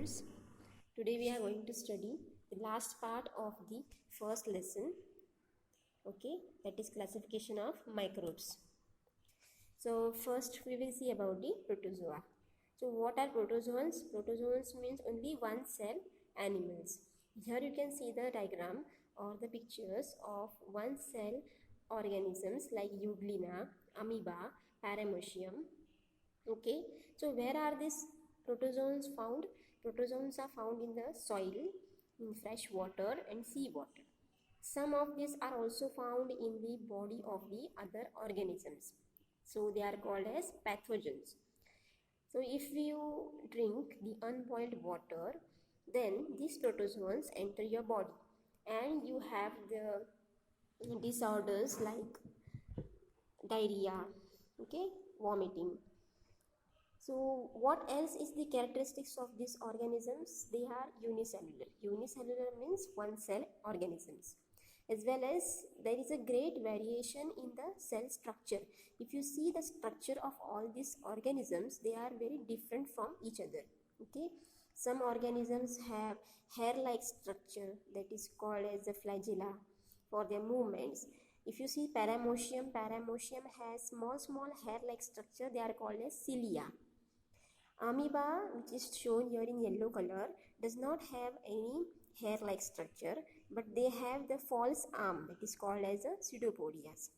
students, today we are going to study the last part of the first lesson, okay, that is classification of microbes. So first we will see about the protozoa. So what are protozoans? Protozoans means only one cell animals. Here you can see the diagram or the pictures of one cell organisms like euglena, amoeba, paramecium. Okay, so where are these protozoans found? Protozoans are found in the soil, in fresh water and sea water. Some of these are also found in the body of the other organisms. So they are called as pathogens. So if you drink the unboiled water, then these protozoans enter your body and you have the disorders like diarrhea, okay, vomiting. So what else is the characteristics of these organisms? They are unicellular. Unicellular means one cell organisms. As well as there is a great variation in the cell structure. If you see the structure of all these organisms, they are very different from each other. Okay. Some organisms have hair-like structure that is called as the flagella for their movements. If you see paramecium has small hair-like structure. They are called as cilia. Amoeba, which is shown here in yellow color, does not have any hair-like structure, but they have the false arm that is called as a pseudopodias.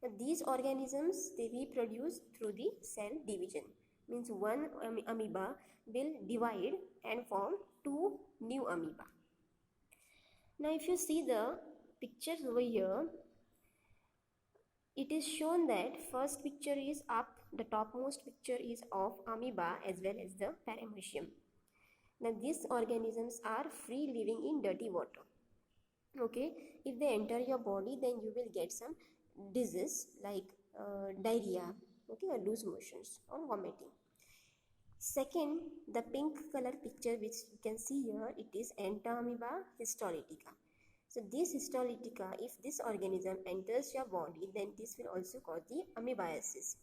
Now, these organisms, they reproduce through the cell division. Means one amoeba will divide and form two new amoeba. Now, if you see the pictures over here, it is shown that first picture is up, the topmost picture is of amoeba as well as the paramecium. Now these organisms are free living in dirty water. Okay, if they enter your body, then you will get some disease like diarrhea, okay, or loose motions or vomiting. Second, the pink color picture which you can see here, it is entamoeba histolytica. So this histolytica, if this organism enters your body, then this will also cause the amoebiasis.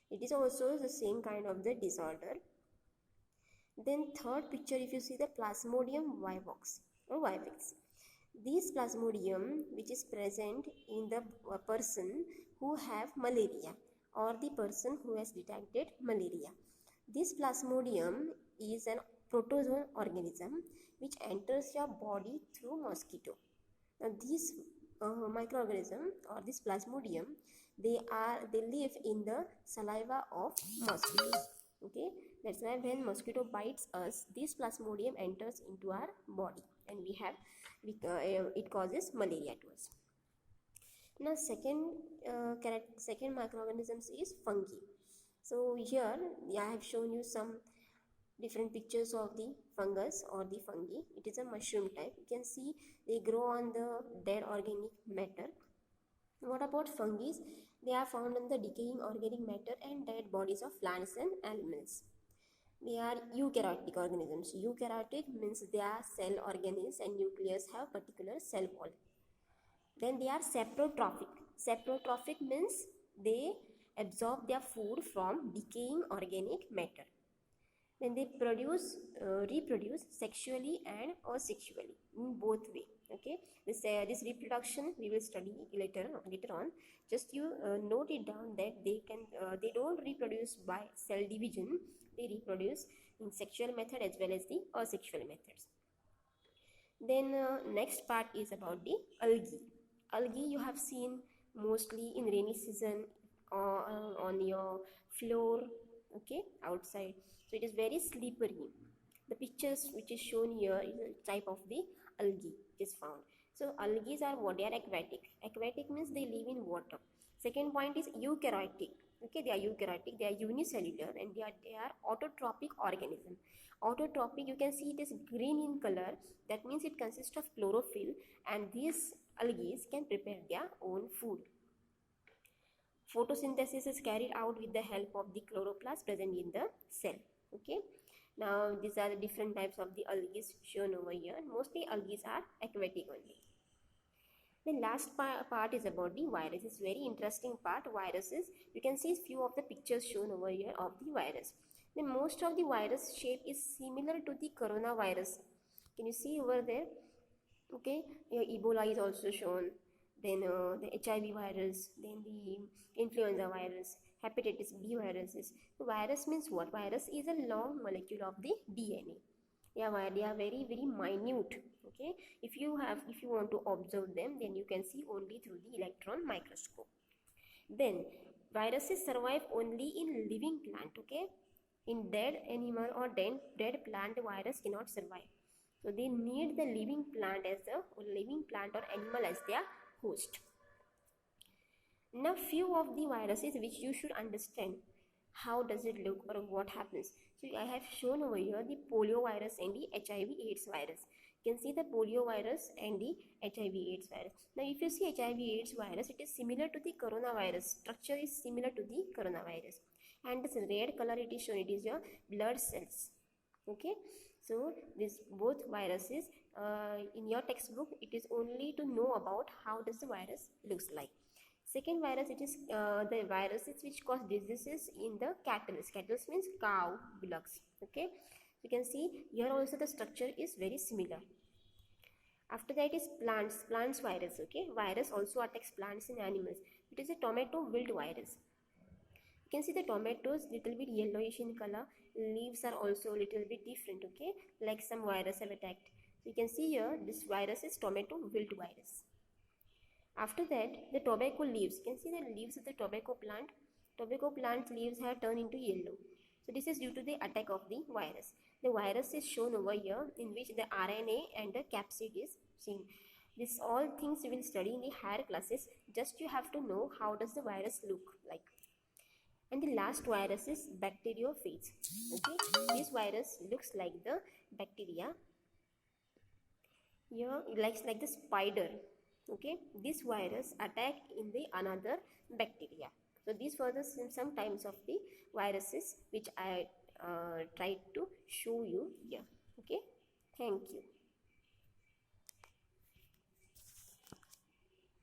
It is also the same kind of the disorder. Then third picture, if you see the Plasmodium vivax or vivax. This plasmodium which is present in the person who have malaria or the person who has detected malaria. This plasmodium is an protozoan organism which enters your body through mosquito. Now these microorganism or this plasmodium, they live in the saliva of mosquitoes. Okay, that's why when mosquito bites us, this plasmodium enters into our body and it causes malaria to us. Now second microorganisms is fungi. So here I have shown you some different pictures of the fungus or the fungi. It is a mushroom type. You can see they grow on the dead organic matter. What about fungi? They are found in the decaying organic matter and dead bodies of plants and animals. They are eukaryotic organisms. Eukaryotic means they are cell organelles and nucleus have particular cell wall. Then they are saprotrophic. Saprotrophic means they absorb their food from decaying organic matter. Then they reproduce sexually and asexually in both way. Okay, this reproduction we will study later on. Just you note it down that they don't reproduce by cell division. They reproduce in sexual method as well as the asexual methods. Then next part is about the algae. Algae you have seen mostly in rainy season on your floor, okay, outside. So it is very slippery. The pictures which is shown here is a type of the algae which is found. So algae are what? They are aquatic. Aquatic means they live in water. Second point is eukaryotic. Okay, they are eukaryotic, they are unicellular and they are autotrophic organism. Autotrophic, you can see it is green in color. That means it consists of chlorophyll and these algae can prepare their own food. Photosynthesis is carried out with the help of the chloroplast present in the cell. Okay, now these are the different types of the algae shown over here. Mostly algae are aquatic only. The last part is about the virus. It's very interesting part. Viruses, you can see few of the pictures shown over here of the virus. The most of the virus shape is similar to the coronavirus. Can you see over there? Okay, here Ebola is also shown, then the HIV virus, then the influenza virus, hepatitis B viruses. So virus means what? Virus is a long molecule of the DNA. Yeah, they are very very minute. Okay, if you want to observe them, then you can see only through the electron microscope. Then viruses survive only in living plant. Okay, in dead animal or dead plant, the virus cannot survive. So they need the living plant as the living plant or animal as their host. Now few of the viruses which you should understand. How does it look or what happens? So I have shown over here the polio virus and the HIV AIDS virus. You can see the polio virus and the HIV AIDS virus. Now if you see HIV AIDS virus, it is similar to the coronavirus. Structure is similar to the coronavirus. And this red color it is shown, it is your blood cells. Okay, so this both viruses, in your textbook it is only to know about how does the virus looks like. Second virus, it is the viruses which cause diseases in the cattle. Cattle means cow, bullocks. Okay, you can see here also the structure is very similar. After that is plants virus. Okay, virus also attacks plants and animals. It is a tomato wilt virus. You can see the tomatoes little bit yellowish in color. Leaves are also little bit different. Okay, like some virus have attacked. So you can see here this virus is tomato wilt virus. After that, the tobacco leaves. You can see the leaves of the tobacco plant. Tobacco plant leaves have turned into yellow. So this is due to the attack of the virus. The virus is shown over here, in which the RNA and the capsid is seen. This all things we will study in the higher classes. Just you have to know how does the virus look like. And the last virus is bacteriophage. Okay, this virus looks like the bacteria. Here it likes like the spider. Okay, this virus attack in the another bacteria. So these were the some types of the viruses which I tried to show you here. Okay, thank you.